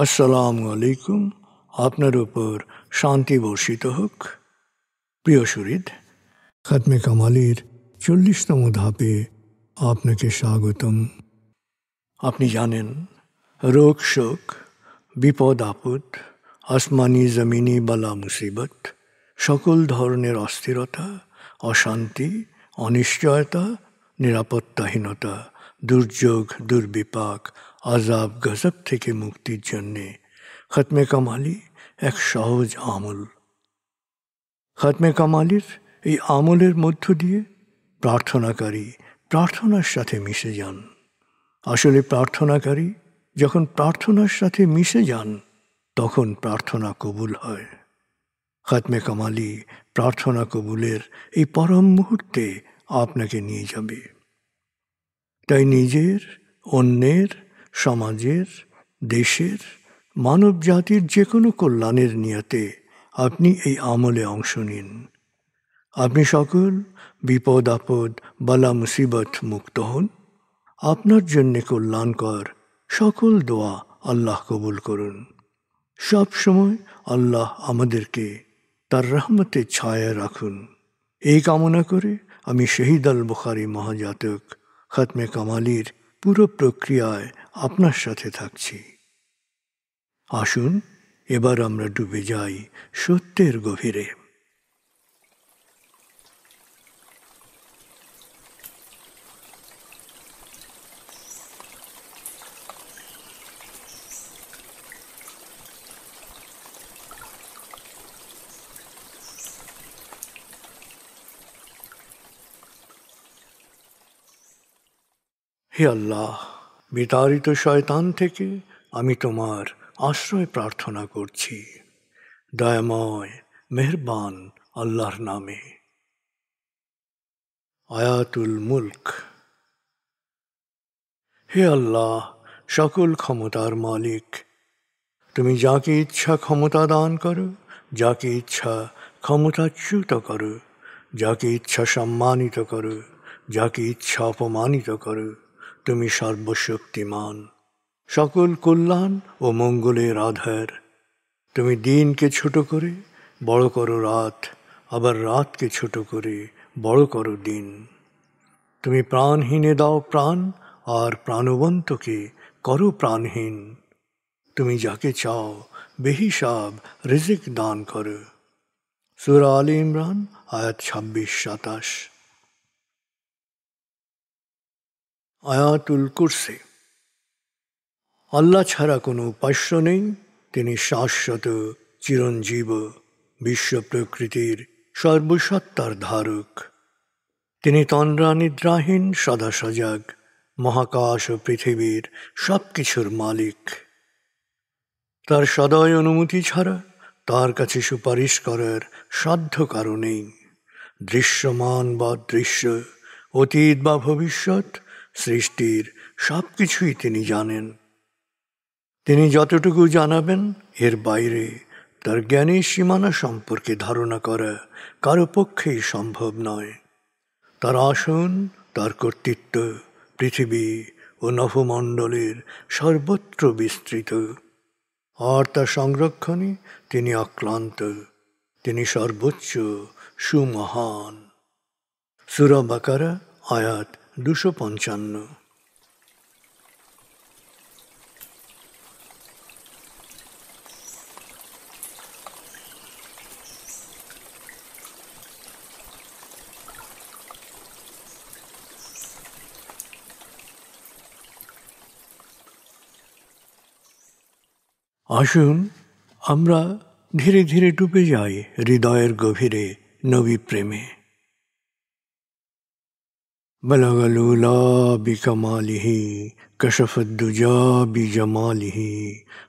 আসসালামু আলাইকুম। আপনার উপর শান্তি বর্ষিত হোক। প্রিয় শরীদ, খাতমে কামালির 40তম ধাপে আপনাকে স্বাগতম। আপনি জানেন, রোগ শোক, বিপদ আপদ, আসমানি জমিনি বালা মুসিবত, সকল ধরনের অস্থিরতা, অশান্তি, অনিশ্চয়তা, নিরাপত্তাহীনতা, দুর্যোগ, দুর্বিপাক, আজাব গজব থেকে মুক্তির জন্যে খাতমে কামালি এক সহজ আমল। খাতমে কামালির এই আমলের মধ্য দিয়ে প্রার্থনাকারী প্রার্থনার সাথে মিশে যান। আসলে প্রার্থনাকারী যখন প্রার্থনার সাথে মিশে যান, তখন প্রার্থনা কবুল হয়। খাতমে কামালি প্রার্থনা কবুলের এই পরম মুহূর্তে আপনাকে নিয়ে যাবে। তাই নিজের, অন্যের, সমাজের, দেশের, মানব জাতির যে কোনো কল্যাণের নিয়তে আপনি এই আমলে অংশ নিন। আপনি সকল বিপদ আপদ, বালা মুসিবত মুক্ত হন। আপনার জন্যে কল্যাণকর সকল দোয়া আল্লাহ কবুল করুন। সব সময় আল্লাহ আমাদেরকে তার রহমতের ছায়ায় রাখুন। এই কামনা করে আমি শহীদ আল বুখারী মহাজাতক খাতমে কামালির পুরো প্রক্রিয়ায় আপনার সাথে থাকছি। আসুন এবার আমরা ডুবে যাই সত্যের গভীরে। হে আল্লাহ, বিতাড়িত শয়তান থেকে আমি তোমার আশ্রয় প্রার্থনা করছি। দয়াময় মেহেরবান আল্লাহর নামে। আয়াতুল মুলক। হে আল্লাহ, সকল ক্ষমতার মালিক, তুমি যাকে ইচ্ছা ক্ষমতা দান করো, যাকে ইচ্ছা ক্ষমতাচ্যুত করো, যাকে ইচ্ছা সম্মানিত করো, যাকে ইচ্ছা অপমানিত করো। তুমি সর্বশক্তিমান, সকল কল্যাণ ও মঙ্গলের আধার। তুমি দিনকে ছোট করে বড় করো রাত, আবার রাতকে ছোট করে বড় করো দিন। তুমি প্রাণহীনে দাও প্রাণ, আর প্রাণবন্তকে করো প্রাণহীন। তুমি যাকে চাও বেহিসাব রিজিক দান করো। সূরা আলে ইমরান আয়াত 26-27। আয়াতুল কুরসি। আল্লাহ ছাড়া কোনো উপাস্য নেই। তিনি শাশ্বত, চিরঞ্জীব, বিশ্ব প্রকৃতির সর্বসত্তার ধারক। তিনি তন্দ্রা নিদ্রাহীন, সদা সজাগ, মহাকাশ ও পৃথিবীর সব কিছুর মালিক। তার সদয় অনুমতি ছাড়া তার কাছে সুপারিশ করার সাধ্য কারো নেই। দৃশ্যমান বা দৃশ্য, অতীত বা ভবিষ্যৎ, সৃষ্টির সব কিছুই তিনি জানেন। তিনি যতটুকু জানাবেন, এর বাইরে তার জ্ঞানের সীমানা সম্পর্কে ধারণা করা কারো পক্ষেই সম্ভব নয়। তার আসন, তার কর্তৃত্ব পৃথিবী ও নভমণ্ডলের সর্বত্র বিস্তৃত, আর তার সংরক্ষণে তিনি অক্লান্ত। তিনি সর্বোচ্চ, সুমহান। সূরা বাকারা আয়াত 255। আসুন আমরা ধীরে ধীরে ডুবে যাই হৃদয়ের গভীরে নবী প্রেমে। বলগল উলা বিকমালিহি, কশফত দুজা বিজমালিহি,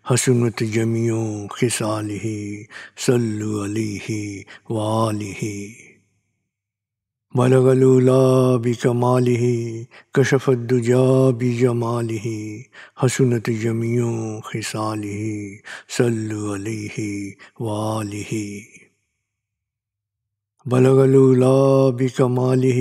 হসনত জমিও খিসালিহি, সল্লু আলিহি ওয়ালিহি। بلغ العلا بكماله كشف الدجى بجماله حسنت جميع خصاله صلوا عليه وآله بلغ العلا بكماله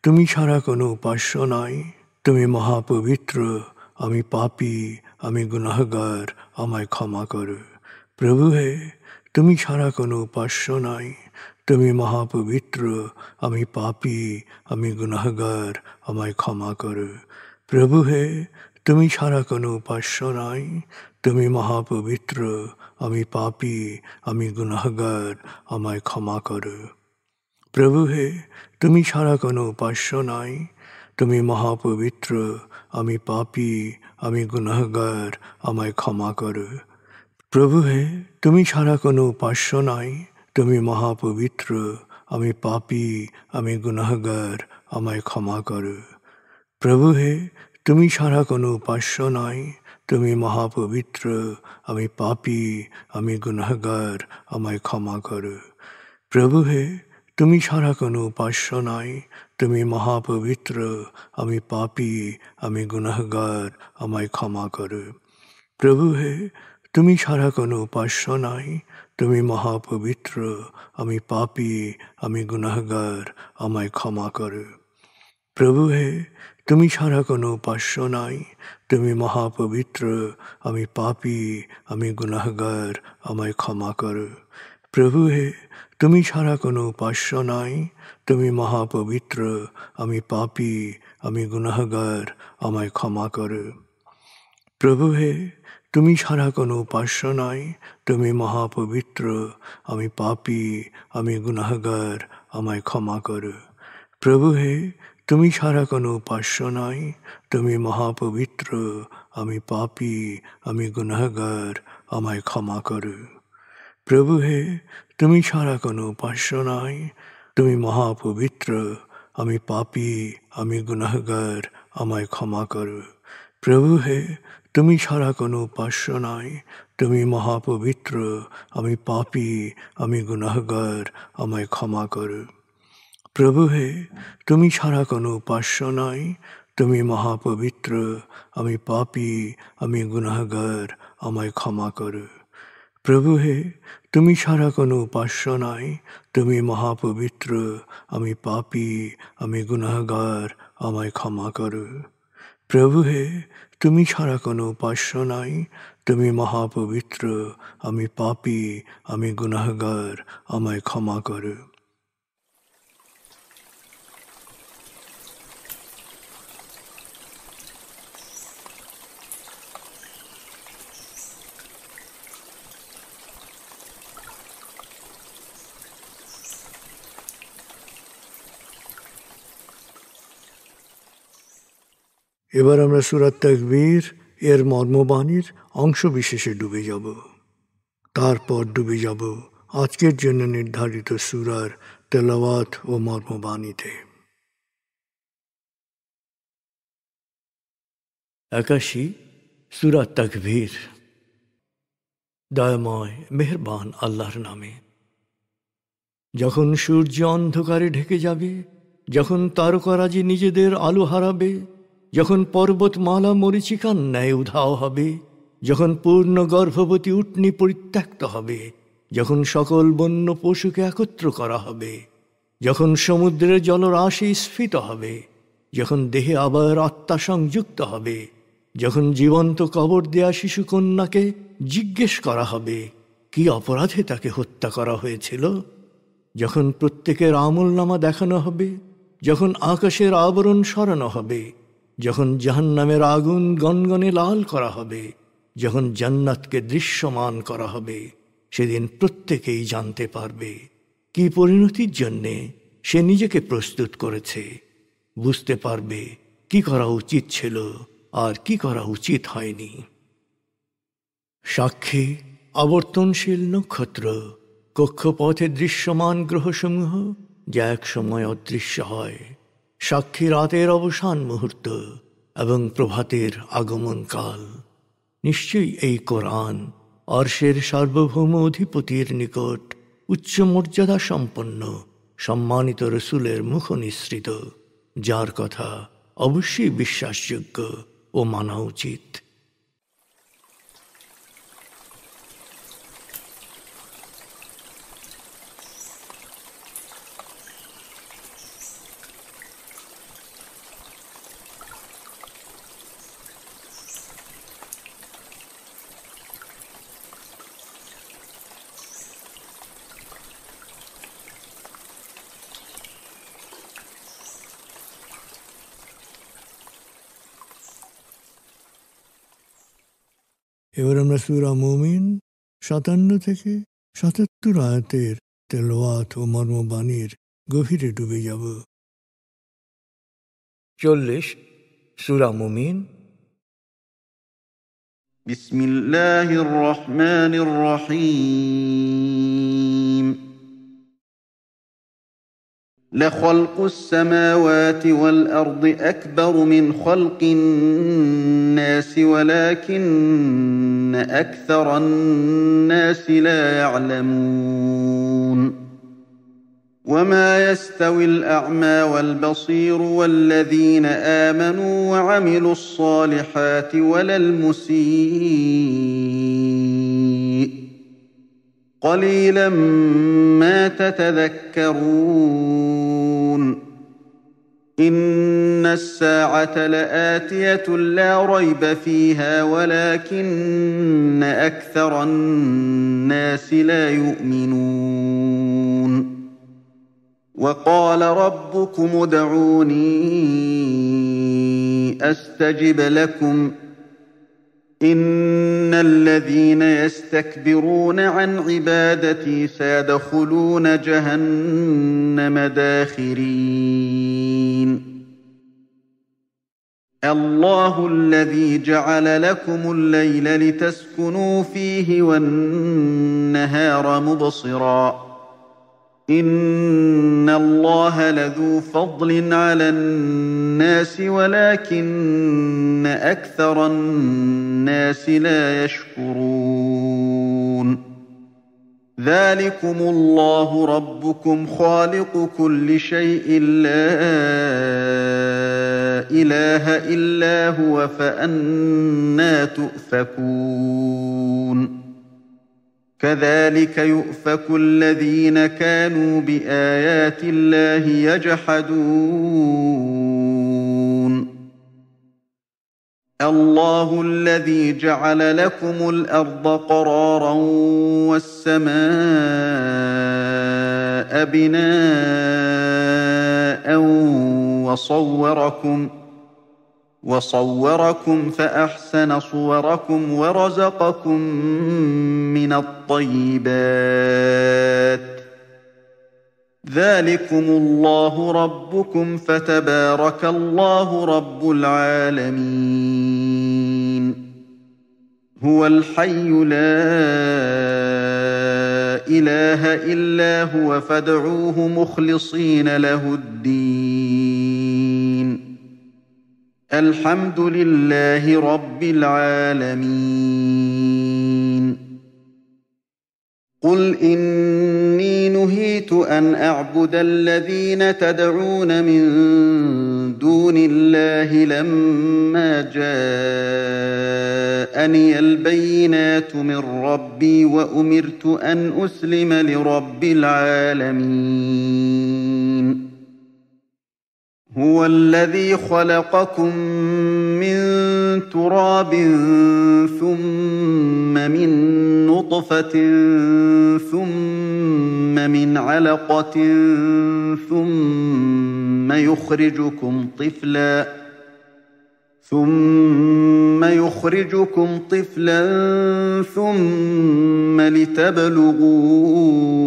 তুমি ছাড়া কোনো উপাস্য নাই। তুমি মহাপবিত্র, আমি পাপী, আমি গুনাহগার, আমায় ক্ষমা করো। প্রভু হে, তুমি ছাড়া কোনো উপাস্য নাই। তুমি মহাপবিত্র, আমি পাপী, আমি গুনাহগার, আমায় ক্ষমা করো। প্রভু হে, তুমি ছাড়া কোনো উপাস্য নাই। তুমি মহাপবিত্র, আমি পাপী, আমি গুনাহগার, আমায় ক্ষমা করো। প্রভু হে, তুমি ছাড়া কোনো উপাস্য নাই। তুমি মহাপবিত্র, আমি পাপী, আমি গুনাহগার, আমায় ক্ষমা করো। প্রভু হে, তুমি ছাড়া কোনো উপাস্য নাই। তুমি মহাপবিত্র, আমি পাপী, আমি গুনাহগার, আমায় ক্ষমা করো। প্রভু হে, তুমি ছাড়া কোনো উপাস্য নাই। তুমি মহাপবিত্র, আমি পাপী, আমি গুনাহগার, আমায় ক্ষমা করো। প্রভু হে, তুমি ছাড়া কোনো উপাস্য নাই। তুমি মহাপবিত্র, আমি পাপী, আমি গুনাহগার, আমায় ক্ষমা করো। প্রভু হে, তুমি ছাড়া কোনো উপাস্য নাই। তুমি মহাপবিত্র, আমি পাপী, আমি গুনাহগার, আমায় ক্ষমা করো। প্রভু হে, তুমি ছাড়া কোনো উপাস্য নাই। তুমি মহাপবিত্র, আমি পাপী, আমি গুনাহগার, আমায় ক্ষমা করো। প্রভু হে, তুমি ছাড়া কোনো উপাস্য নাই। তুমি মহাপবিত্র, আমি পাপী, আমি গুনাহগার, আমায় ক্ষমা করো। প্রভু হে, তুমি ছাড়া কোনো উপাস্য নাই। তুমি মহাপবিত্র, আমি পাপী, আমি গুনাহগার, আমায় ক্ষমা করো। প্রভু হে, তুমি ছাড়া কোনো উপাস্য নাই। তুমি মহাপবিত্র, আমি পাপী, আমি গুনাহগার, আমায় ক্ষমা করো। প্রভু হে, তুমি ছাড়া কোনো উপাস্য নাই। তুমি মহাপবিত্র, আমি পাপী, আমি গুনাহগার, আমায় ক্ষমা করো। প্রভু হে, তুমি ছাড়া কোনো উপাস্য নাই। তুমি মহাপবিত্র, আমি পাপী, আমি গুনাহগার, আমায় ক্ষমা করো। প্রভু হে, তুমি ছাড়া কোনো উপাস্য নাই। তুমি মহাপবিত্র, আমি পাপী, আমি গুনাহগার, আমায় ক্ষমা করো। প্রভু হে, তুমি ছাড়া কোনো উপাস্য নাই। তুমি মহাপবিত্র, আমি পাপী, আমি গুনাহগার, আমায় ক্ষমা করো। প্রভু হে, তুমি ছাড়া কোনো উপাস্য নাই। তুমি মহাপবিত্র, আমি পাপী, আমি গুনাহগার, আমায় ক্ষমা করো। এবার আমরা সূরা তাকবীর এর মর্মবাণীর অংশ বিশেষে ডুবে যাব। তারপর ডুবে যাব আজকের জন্য নির্ধারিত সূরার তেলাওয়াত ও মর্মবাণীতে। 81 সূরা তাকবীর। দয়াময় মেহেরবান আল্লাহর নামে। যখন সূর্য অন্ধকারে ঢেকে যাবে, যখন তারকারাজি নিজেদের আলো হারাবে, যখন পর্বতমালা মরীচিকার ন্যায় উধাও হবে, যখন পূর্ণ গর্ভবতী উটনী পরিত্যক্ত হবে, যখন সকল বন্য পশুকে একত্র করা হবে, যখন সমুদ্রের জলরাশি স্ফীত হবে, যখন দেহে আবার আত্মা সংযুক্ত হবে, যখন জীবন্ত কবর দেয়া শিশুকন্যাকে জিজ্ঞেস করা হবে কি অপরাধে তাকে হত্যা করা হয়েছিল, যখন প্রত্যেকের আমলনামা দেখানো হবে, যখন আকাশের আবরণ সরানো হবে, যখন জাহান্নামের আগুন গনগনে লাল করা হবে, যখন জান্নাতকে দৃশ্যমান করা হবে, সেদিন প্রত্যেকেই জানতে পারবে কি পরিণতির জন্যে সে নিজেকে প্রস্তুত করেছে, বুঝতে পারবে কি করা উচিত ছিল আর কি করা উচিত হয়নি। সাক্ষী আবর্তনশীল নক্ষত্র, কক্ষপথে দৃশ্যমান গ্রহসমূহ যা এক সময় অদৃশ্য হয়, সাক্ষী রাতের অবসান মুহূর্ত এবং প্রভাতের আগমনকাল। নিশ্চয়ই এই কোরআন আরশের সার্বভৌম অধিপতির নিকট উচ্চ মর্যাদা সম্পন্ন সম্মানিত রসুলের মুখ নিঃসৃত, যার কথা অবশ্যই বিশ্বাসযোগ্য ও মানা উচিত। এবার আমরা সূরা মুমিন 57 থেকে 77 আয়াতের তেলাওয়াত ও মর্মবাণীর গভীরে ডুবে যাব। 40 সূরা মুমিন। বিসমিল্লাহির রহমানির রহিম। لخلق السماوات والأرض أكبر من خلق الناس ولكن أكثر الناس لا يعلمون وما يستوي الأعمى والبصير والذين آمنوا وعملوا الصالحات ولا المسيء قليلا ما تتذكرون إن الساعة لآتية لا ريب فيها ولكن أكثر الناس لا يؤمنون وقال ربكم ادعوني أستجب لكم إن الذين يستكبرون عن عبادتي سيدخلون جهنم داخرين الله الذي جعل لكم الليل لتسكنوا فيه والنهار مبصرا إن الله لذو فضل على الناس ولكن أكثر الناس لا يشكرون ذلكم الله ربكم خالق كل شيء لا إله إلا هو فأنى تؤفكون كذلك يؤفك الذين كانوا بآيات الله يجحدون الله الذي جعل لكم الأرض قرارا والسماء بناء وصوركم فأحسن صوركم ورزقكم من الطيبات ذلكم الله ربكم فتبارك الله رب العالمين هو الحي لا إله إلا هو فادعوه مخلصين له الدين الحمد لله رب العالمين قل إني نهيت أن أعبد الذين تدعون من دون الله لما جاءني البينات من ربي وأمرت أن أسلم لرب العالمين هو الذي خلقكم من تراب ثم من نطفة ثم من علقة ثم يخرجكم طفلا ثم لتبلغوا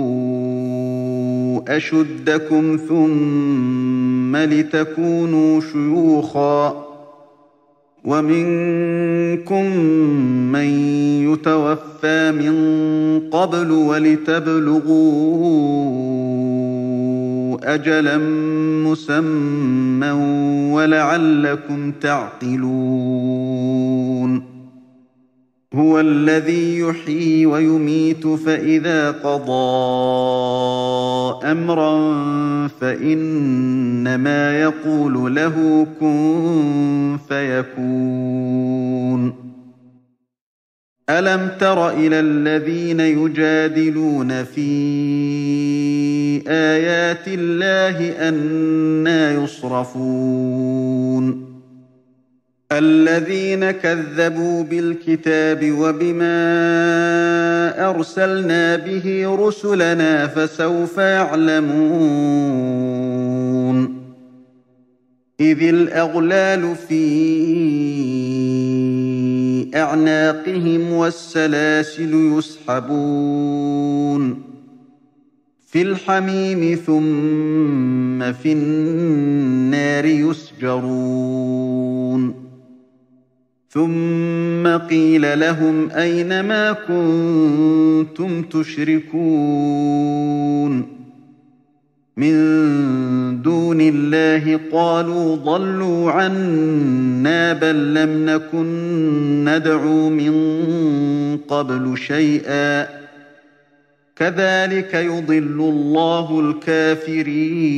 أشدكم ثم لتكونوا شيوخا ومنكم من يتوفى من قبل ولتبلغوا أجلا مسمى ولعلكم تعقلون هو الذي يحيي ويميت فإذا قضى أمرا فإنما يقول له كن فيكون ألم تر إلى الذين يجادلون في آيات الله أنى يصرفون الذين كذبوا بالكتاب وبما أرسلنا به رسلنا فسوف يعلمون إذ الأغلال في أعناقهم والسلاسل يسحبون في الحميم ثم في النار يسجرون ثم قيل لهم أين ما كنتم تشركون من دون الله قالوا ضلوا عنا بل لم نكن ندعو من قبل شيئا كذلك يضل الله الكافرين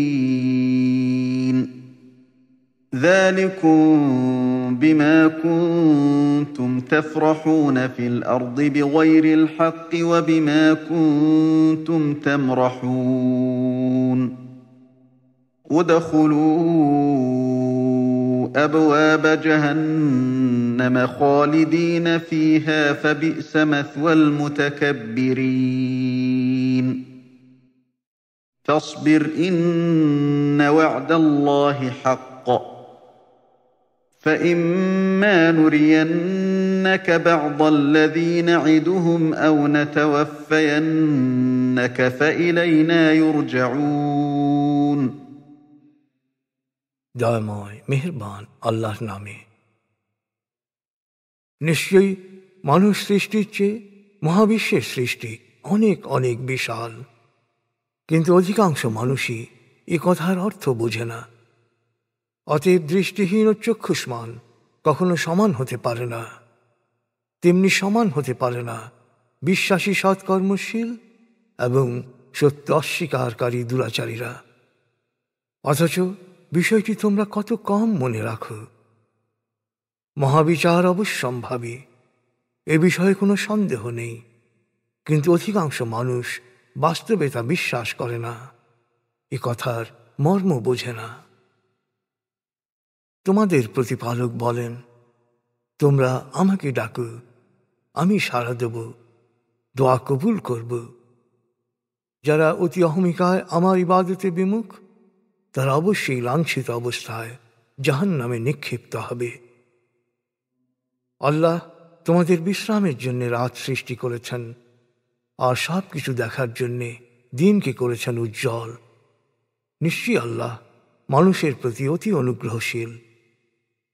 ذلكم بما كنتم تفرحون في الأرض بغير الحق وبما كنتم تمرحون ادخلوا أبواب جهنم خالدين فيها فبئس مثوى المتكبرين فاصبر إن وعد الله حق فإما نرينك بعض الذي نعدهم أو نتوفينك فإلينا يرجعون দয়াময় মেহেরবান আল্লাহর নামে। নিশ্চয়ই মানুষ সৃষ্টির চেয়ে মহাবিশ্বের সৃষ্টি অনেক অনেক বিশাল, কিন্তু অধিকাংশ মানুষই এ কথার অর্থ বোঝে না। অতএব দৃষ্টিহীন ও চক্ষুষ্মান কখনো সমান হতে পারে না, তেমনি সমান হতে পারে না বিশ্বাসী সৎকর্মশীল এবং সত্য অস্বীকারী দুরাচারীরা। অথচ বিষয়টি তোমরা কত কম মনে রাখো। মহাবিচার অবশ্যম্ভাবী, এ বিষয়ে কোনো সন্দেহ নেই, কিন্তু অধিকাংশ মানুষ বাস্তবে তা বিশ্বাস করে না, এ কথার মর্ম বোঝে না। তোমাদের প্রতিপালক বলেন, তোমরা আমাকে ডাকো, আমি সাড়া দেব, দোয়া কবুল করব। যারা অতি অহমিকায় আমার ইবাদতে বিমুখ, তারা অবশ্যই লাঞ্ছিত অবস্থায় জাহান্নামে নিক্ষিপ্ত হবে। আল্লাহ তোমাদের বিশ্রামের জন্য রাত সৃষ্টি করেছেন, আর সব কিছু দেখার জন্যে দিনকে করেছেন উজ্জ্বল। নিশ্চয়ই আল্লাহ মানুষের প্রতি অতি অনুগ্রহশীল,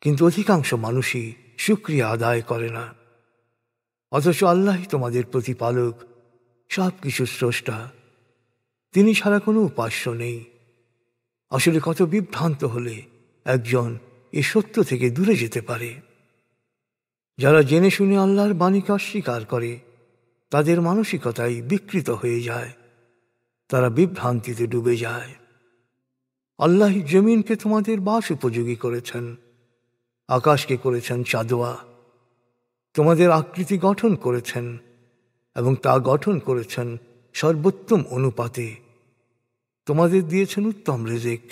কিন্তু অধিকাংশ মানুষই শুকরিয়া আদায় করে না। অথচ আল্লাহই তোমাদের প্রতিপালক, সব কিছু স্রষ্টা, তিনি ছাড়া কোনো উপাস্য নেই। আসলে কত বিভ্রান্ত হলে একজন এ সত্য থেকে দূরে যেতে পারে। যারা জেনে শুনে আল্লাহর বাণীকে অস্বীকার করে, তাদের মানসিকতাই বিকৃত হয়ে যায়, তারা বিভ্রান্তিতে ডুবে যায়। আল্লাহ জমিনকে তোমাদের বাস উপযোগী করেছেন, আকাশকে করেছেন চাঁদোয়া, তোমাদের আকৃতি গঠন করেছেন এবং তা গঠন করেছেন সর্বোত্তম অনুপাতে, তোমাদের দিয়েছেন উত্তম রিজিক।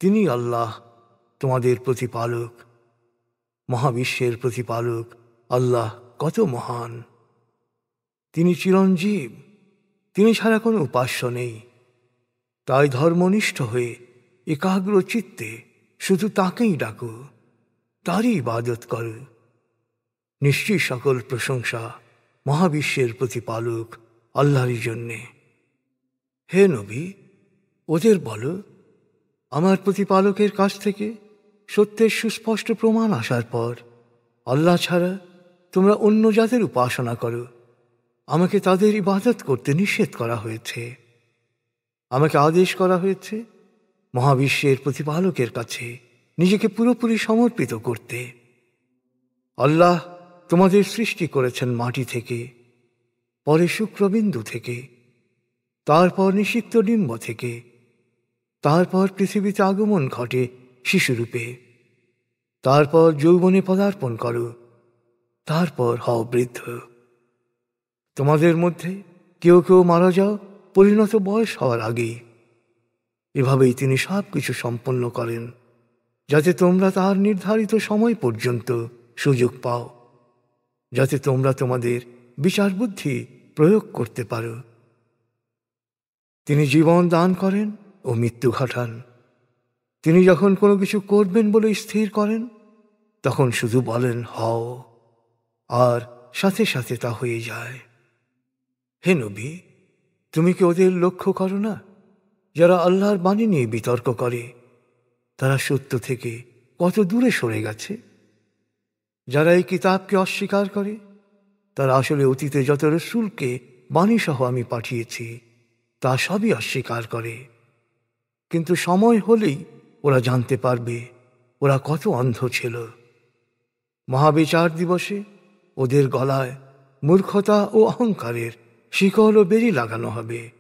তিনি আল্লাহ তোমাদের প্রতিপালক, মহাবিশ্বের প্রতিপালক। আল্লাহ কত মহান! তিনি চিরঞ্জীব, তিনি ছাড়া কোনো উপাস্য নেই। তাই ধর্মনিষ্ঠ হয়ে একাগ্র চিত্তে শুধু তাকেই ডাকো, তারই ইবাদত করো। নিশ্চয়ই সকল প্রশংসা মহাবিশ্বের প্রতিপালক আল্লাহরই জন্যে। হে নবী, ওদের বলো, আমার প্রতিপালকের কাছ থেকে সত্যের সুস্পষ্ট প্রমাণ আসার পর আল্লাহ ছাড়া তোমরা অন্য জাতের উপাসনা করো। আমাকে তাদের ইবাদত করতে নিষেধ করা হয়েছে। আমাকে আদেশ করা হয়েছে মহাবিশ্বের প্রতিপালকের কাছে নিজেকে পুরোপুরি সমর্পিত করতে। আল্লাহ তোমাদের সৃষ্টি করেছেন মাটি থেকে, পরে শুক্রবিন্দু থেকে, তারপর নিষিক্ত ডিম্ব থেকে, তারপর পৃথিবীতে আগমন ঘটে শিশুরূপে, তারপর যৌবনে পদার্পণ করো, তারপর হও বৃদ্ধ। তোমাদের মধ্যে কেউ কেউ মারা যাও পরিণত বয়স হওয়ার আগেই। এভাবেই তিনি সব কিছু সম্পন্ন করেন, যাতে তোমরা তার নির্ধারিত সময় পর্যন্ত সুযোগ পাও, যাতে তোমরা তোমাদের বিচার বুদ্ধি প্রয়োগ করতে পারো। তিনি জীবন দান করেন ও মৃত্যু ঘটান। তিনি যখন কোনো কিছু করবেন বলে স্থির করেন, তখন শুধু বলেন হও। আর সাথে সাথে তা হয়ে যায়। হে নবী, তুমি কি ওদের লক্ষ্য করো না যারা আল্লাহর বাণী নিয়ে বিতর্ক করে? তারা সত্য থেকে কত দূরে সরে গেছে। যারা এই কিতাবকে অস্বীকার করে তারা আসলে অতীতে যত রসূলকে বাণীসহ আমি পাঠিয়েছি তা সবই অস্বীকার করে। কিন্তু সময় হলেই ওরা জানতে পারবে ওরা কত অন্ধ ছিল। মহাবিচার দিবসে ওদের গলায় মূর্খতা ও অহংকারের শিকল ও বেড়ি লাগানো হবে।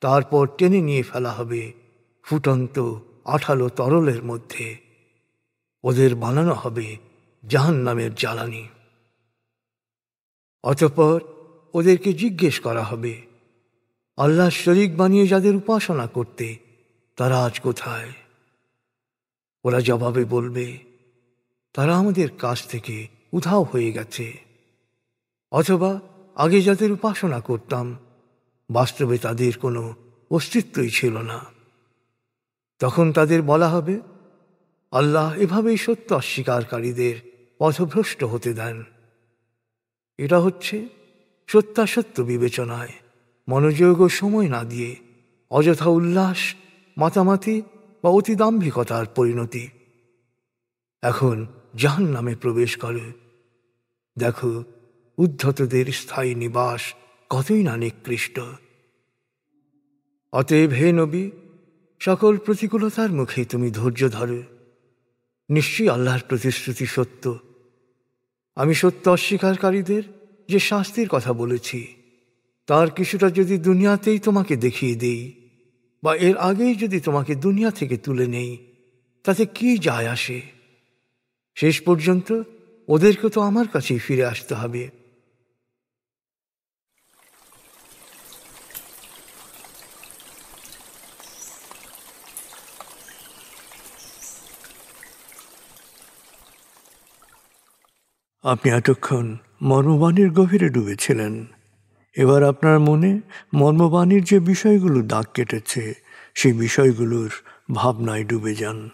তারপর টেনে নিয়ে ফেলা হবে ফুটন্ত আঠালো তরলের মধ্যে। ওদের বানানো হবে জাহান্নামের জ্বালানি। অতঃপর ওদেরকে জিজ্ঞেস করা হবে, আল্লাহ শরীক বানিয়ে যাদের উপাসনা করতে তারা আজ কোথায়? ওরা জবাবে বলবে, তারা আমাদের কাছ থেকে উধাও হয়ে গেছে। অথবা আগে যাদের উপাসনা করতাম বাস্তবে তাদের কোনো অস্তিত্বই ছিল না। তখন তাদের বলা হবে, আল্লাহ এভাবেই সত্য অস্বীকারীদের পথভ্রষ্ট হতে দেন। এটা হচ্ছে সত্যাসত্য বিবেচনায় মনোযোগ ও সময় না দিয়ে অযথা উল্লাস, মাতামাতি বা অতিদাম্ভিকতার পরিণতি। এখন জাহান্নামে প্রবেশ করে। দেখো উদ্ধতদের স্থায়ী নিবাস কতই না নিকৃষ্ট। অতএব হে নবী, সকল প্রতিকূলতার মুখে তুমি ধৈর্য ধরো। নিশ্চয়ই আল্লাহর প্রতিশ্রুতি সত্য। আমি সত্য অস্বীকারীদের যে শাস্তির কথা বলেছি তার কিছুটা যদি দুনিয়াতেই তোমাকে দেখিয়ে দেই বা এর আগেই যদি তোমাকে দুনিয়া থেকে তুলে নেই, তাতে কি যায় আসে? শেষ পর্যন্ত ওদেরকে তো আমার কাছেই ফিরে আসতে হবে। আপনি এতক্ষণ মর্মবাণীর গভীরে ডুবেছিলেন। এবার আপনার মনে মর্মবাণীর যে বিষয়গুলো দাগ কেটেছে সেই বিষয়গুলোর ভাবনায় ডুবে যান।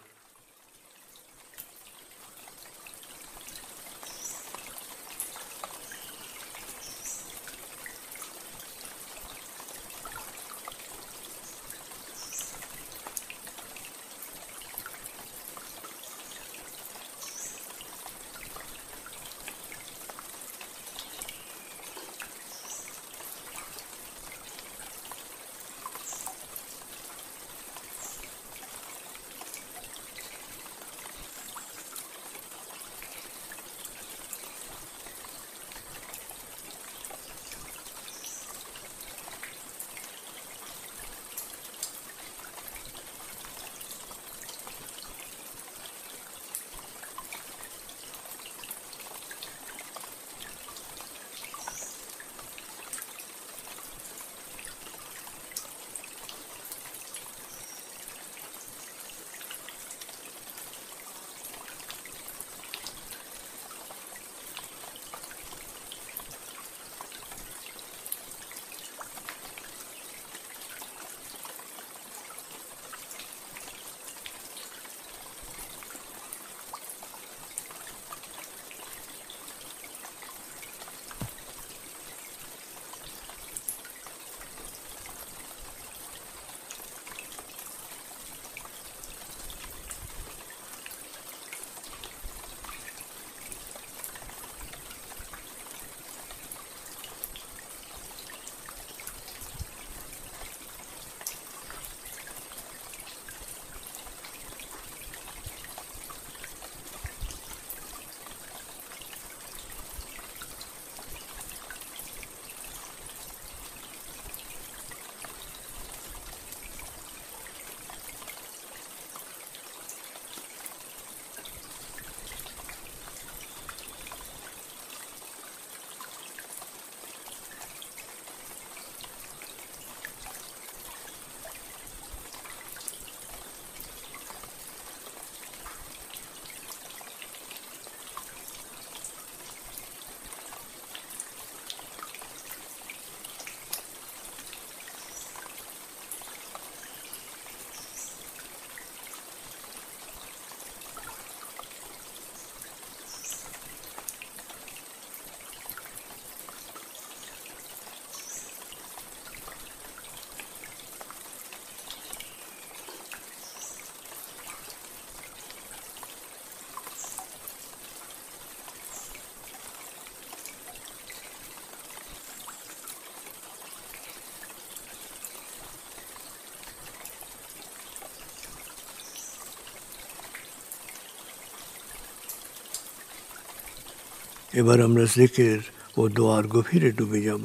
এবার আমরা জিকির ও দোয়ার গভীরে ডুবে যাব।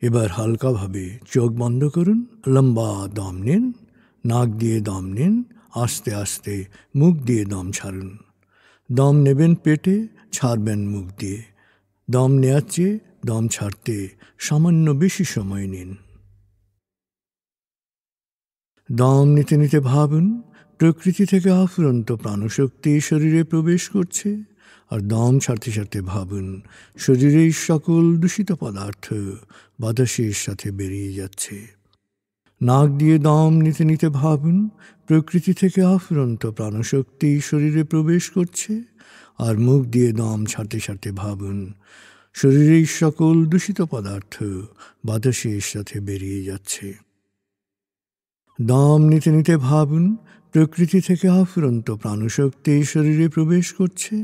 এবার হালকাভাবে চোখ বন্ধ করুন, লম্বা দম নিন, নাক দিয়ে দম নিন, আস্তে আস্তে মুখ দিয়ে দম ছাড়ুন। দম নেবেন পেটে, ছাড়বেন মুখ দিয়ে। দম নেওয়ার চেয়ে দম ছাড়তে সামান্য বেশি সময় নিন। দম নিতে নিতে ভাবুন প্রকৃতি থেকে অফুরন্ত প্রাণশক্তি শরীরে প্রবেশ করছে, আর দম ছাড়তে ছাড়তে ভাবুন শরীরের সকল দূষিত পদার্থ বাতাসের সাথে বেরিয়ে যাচ্ছে। নাক দিয়ে দম নিতে নিতে ভাবুন প্রকৃতি থেকে অফুরন্ত প্রাণশক্তি শরীরে প্রবেশ করছে, আর মুখ দিয়ে দম ছাড়তে ছাড়তে ভাবুন শরীরের সকল দূষিত পদার্থ বাতাসের সাথে বেরিয়ে যাচ্ছে। দম নিতে নিতে ভাবুন প্রকৃতি থেকে অফুরন্ত প্রাণশক্তি শরীরে প্রবেশ করছে,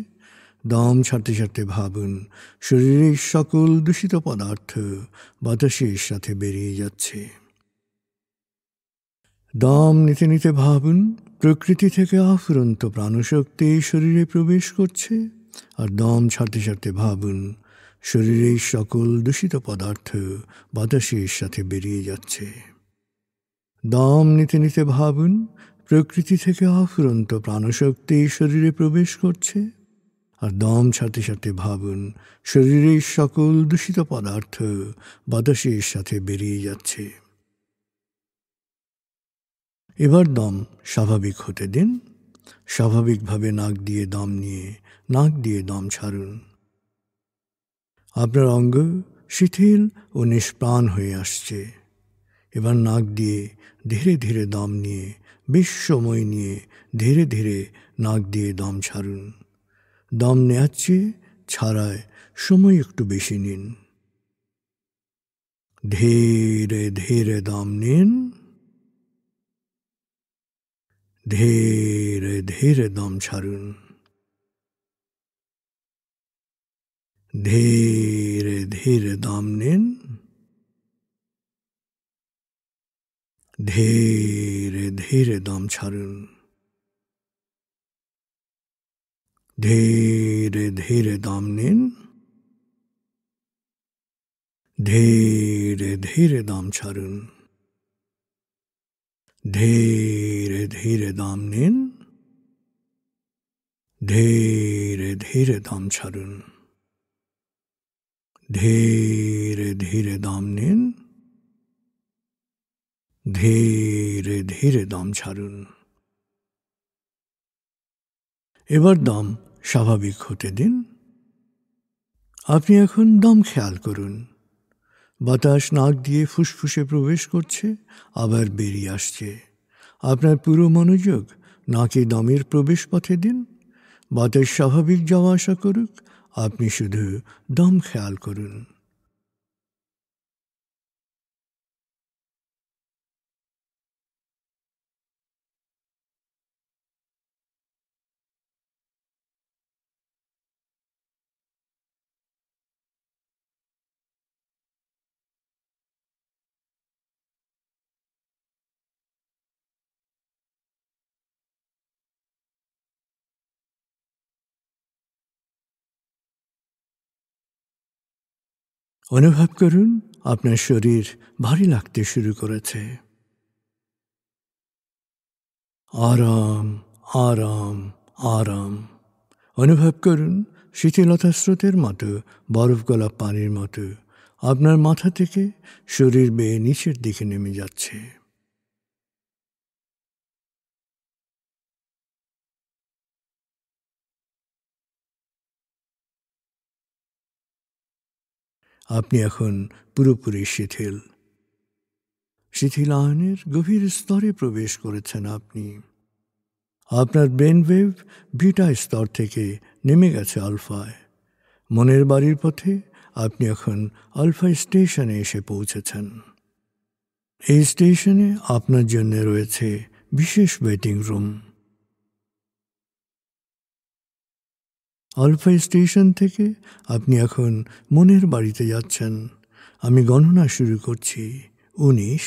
দম ছাড়তে ছাড়তে ভাবুন শরীরের সকল দূষিত পদার্থ বাতাসের সাথে বেরিয়ে যাচ্ছে। দম নিতে নিতে ভাবুন প্রকৃতি থেকে অফুরন্ত প্রাণশক্তি শরীরে প্রবেশ করছে, আর দম ছাড়তে ছাড়তে ভাবুন শরীরের সকল দূষিত পদার্থ বাতাসের সাথে বেরিয়ে যাচ্ছে। দম নিতে নিতে ভাবুন প্রকৃতি থেকে অফুরন্ত প্রাণশক্তি শরীরে প্রবেশ করছে, আর দম ছাড়তে ছাড়তে ভাবুন শরীরের সকল দূষিত পদার্থ বাতাসের সাথে বেরিয়ে যাচ্ছে। এবার দম স্বাভাবিক হতে দিন। স্বাভাবিকভাবে নাক দিয়ে দম নিয়ে নাক দিয়ে দম ছাড়ুন। আপনার অঙ্গ শিথিল ও নিষ্প্রাণ হয়ে আসছে। এবার নাক দিয়ে ধীরে ধীরে দম নিয়ে বেশ সময় নিয়ে ধীরে ধীরে নাক দিয়ে দম ছাড়ুন। দম নেওয়ার চেয়ে ছাড়ায় সময় একটু বেশি নিন। ধীরে ধীরে দম নিন, ধীরে ধীরে দম ছাড়ুন। ধীরে ধীরে দম নিন, ধীরে ধীরে দম ছাড়ুন। ধীরে ধীরে দম নিন, ধীরে ধীরে দম ছাড়ুন। ধীরে ধীরে দম নিন, ধীরে ধীরে দম ছাড়ুন। ধীরে ধীরে দম নিন, ধীরে ধীরে দম ছাড়ুন। এবার দম স্বাভাবিক হতে দিন। আপনি এখন দম খেয়াল করুন। বাতাস নাক দিয়ে ফুসফুসে প্রবেশ করছে, আবার বেরিয়ে আসছে। আপনার পুরো মনোযোগ নাকে দমের প্রবেশ পথে দিন। বাতাস স্বাভাবিক যাওয়া আসা করুক, আপনি শুধু দম খেয়াল করুন। অনুভব করুন আপনার শরীর ভারী লাগতে শুরু করেছে। আরাম আরাম আরাম অনুভব করুন শিথিলতা স্রোতের মতো, বরফ গলা পানির মতো আপনার মাথা থেকে শরীর বেয়ে নিচের দিকে নেমে যাচ্ছে। আপনি এখন পুরোপুরি শিথিল। শিথিলায়নের গভীর স্তরে প্রবেশ করেছেন আপনি। আপনার ব্রেন ওয়েভ বিটা স্তর থেকে নেমে গেছে আলফায়। মনের বাড়ির পথে আপনি এখন আলফা স্টেশনে এসে পৌঁছেছেন। এই স্টেশনে আপনার জন্য রয়েছে বিশেষ ওয়েটিং রুম। আলফা স্টেশন থেকে আপনি এখন মনের বাড়িতে যাচ্ছেন। আমি গণনা শুরু করছি। 19,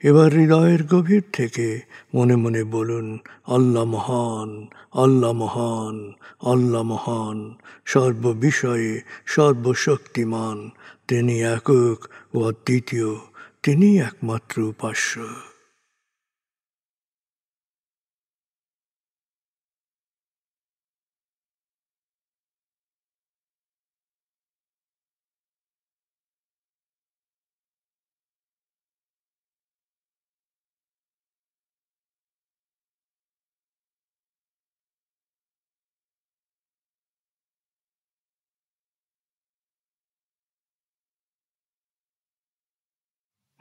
এবার হৃদয়ের গভীর থেকে মনে মনে বলুন, আল্লাহ মহান, আল্লাহ মহান, আল্লাহ মহান, সর্ববিষয়ে সর্বশক্তিমান, তিনি একক ও অদ্বিতীয়, তিনি একমাত্র উপাস্য।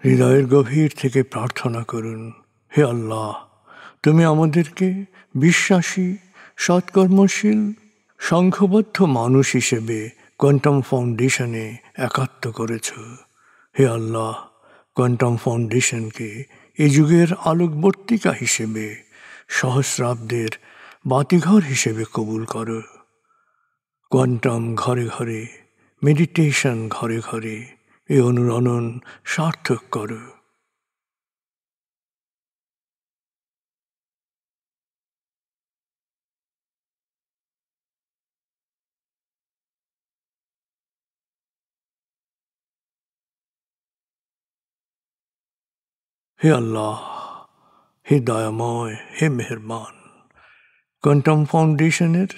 হৃদয়ের গভীর থেকে প্রার্থনা করুন, হে আল্লাহ, তুমি আমাদেরকে বিশ্বাসী, সৎকর্মশীল, সংঘবদ্ধ মানুষ হিসেবে কোয়ান্টাম ফাউন্ডেশনে একাত্ম করেছ। হে আল্লাহ, কোয়ান্টাম ফাউন্ডেশনকে এ যুগের আলোকবর্তিকা হিসেবে, সহস্রাব্দের বাতিঘর হিসেবে কবুল করো। কোয়ান্টাম ঘরে ঘরে, মেডিটেশন ঘরে ঘরে, এ অনুরণন সার্থক করো। হে আল্লাহ, হে দয়াময়, হে মেহেরবান, কোয়ান্টাম ফাউন্ডেশনের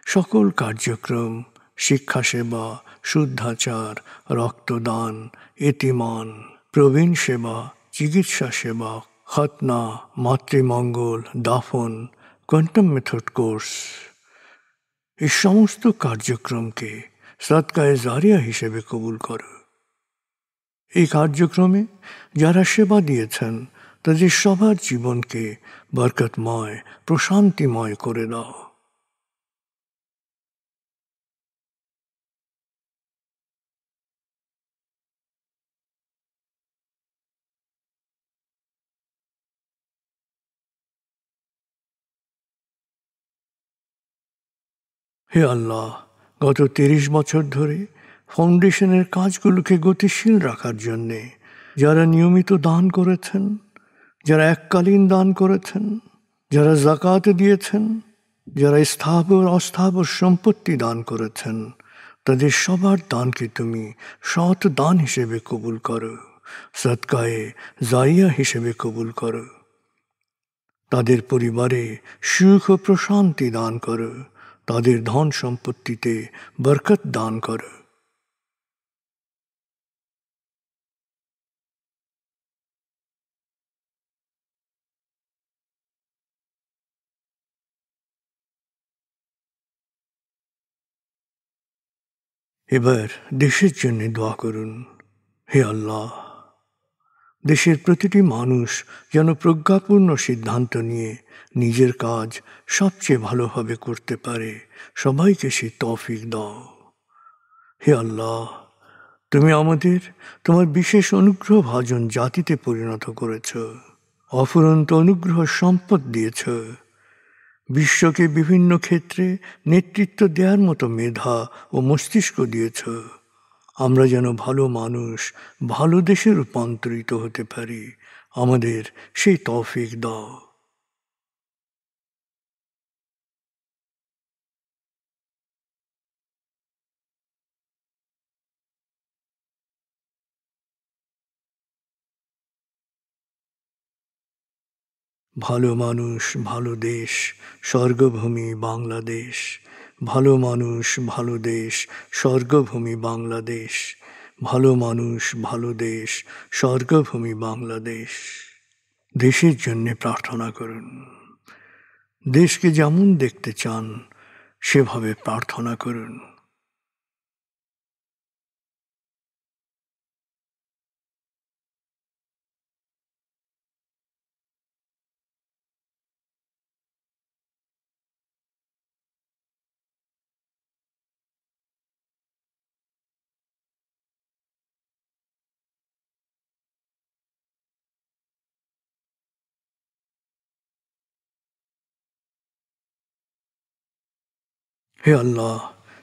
সকল কার্যক্রম, শিক্ষা সেবা, শুদ্ধাচার, রক্তদান, এতিমান, প্রবীণ সেবা, চিকিৎসা সেবা, খতনা, মাতৃমঙ্গল, দাফন, কোয়ান্টাম মেথড কোর্স, এই সমস্ত কার্যক্রমকে সদকায়ে জারিয়া হিসেবে কবুল করো। এই কার্যক্রমে যারা সেবা দিয়েছেন তাদের সবার জীবনকে বরকতময়, প্রশান্তিময় করে দাও। হে আল্লাহ, গত ৩০ বছর ধরে ফাউন্ডেশনের কাজগুলোকে গতিশীল রাখার জন্যে যারা নিয়মিত দান করেছেন, যারা এককালীন দান করেছেন, যারা জাকাত দিয়েছেন, যারা স্থাবর অস্থাবর সম্পত্তি দান করেছেন, তাদের সবার দানকে তুমি সৎ দান হিসেবে কবুল করো, সদকায়ে জারিয়া হিসেবে কবুল করো। তাদের পরিবারে সুখ ও প্রশান্তি দান করো, তাদের ধন সম্পত্তিতে বরকত দান করো। এবার দেশের জন্য দোয়া করুন, হে আল্লাহ, দেশের প্রতিটি মানুষ যেন প্রজ্ঞাপূর্ণ সিদ্ধান্ত নিয়ে নিজের কাজ সবচেয়ে ভালোভাবে করতে পারে, সবাইকে সে তৌফিক দাও। হে আল্লাহ, তুমি আমাদের তোমার বিশেষ অনুগ্রহ ভাজন জাতিতে পরিণত করেছ, অফুরন্ত অনুগ্রহ সম্পদ দিয়েছ, বিশ্বকে বিভিন্ন ক্ষেত্রে নেতৃত্ব দেওয়ার মতো মেধা ও মস্তিষ্ক দিয়েছ। আমরা যেন ভালো মানুষ, ভালো দেশে রূপান্তরিত হতে পারি, আমাদের সেই তৌফিক দাও। ভালো মানুষ, ভালো দেশ, স্বর্গভূমি বাংলাদেশ। ভালো মানুষ, ভালো দেশ, স্বর্গভূমি বাংলাদেশ। ভালো মানুষ, ভালো দেশ, স্বর্গভূমি বাংলাদেশ। দেশের জন্যে প্রার্থনা করুন। দেশকে যেমন দেখতে চান সেভাবে প্রার্থনা করুন। হে আল্লাহ,